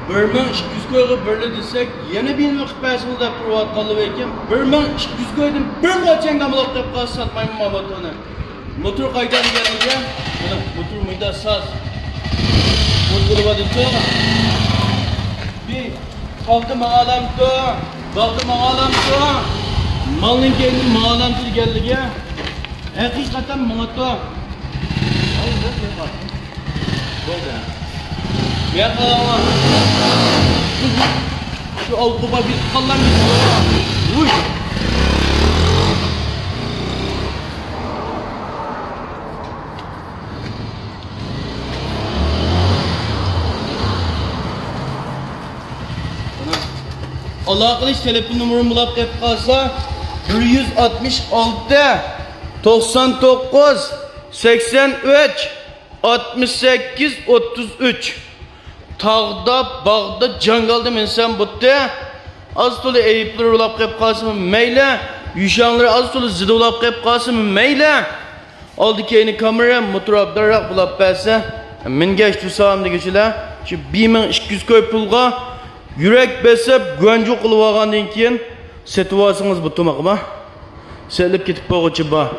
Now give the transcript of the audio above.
1200 koyga birli desek, yana bir vaqt pasmil deb turayotganlar ekan. 1200 koydan bir qachonga buloq deb qaz satmayman motoni. Motor qaydan kelgan? Mana motor muyda saz. Bo'lib-bo'ladi-ku. Bir qaldı mağalamda, qaldı mağalamda. Malning keyin mağalam kelganligi haqiqatan moto. Bo'ldi. Ya Allah. Şu Avrupa bir kallamıyor. Uy. Allah kılıç telefon numaramı bulup hep kalsa 166 99 83 68 33 Tağda, bağda, cangalda insan buttu. Az tolu eyipleri olap kep kalsın meyle. Yuşanları az tolu zıdı olap kep kalsın meyle. Aldı keyni kamera motor abdarak bulap belse. Min geçti sağımda geçiler. Şu 1200 koy pulga yürek besep güvenci kılıp ağandan keyin setuvasınız bu tumakma. Selip ketip boğucu ba.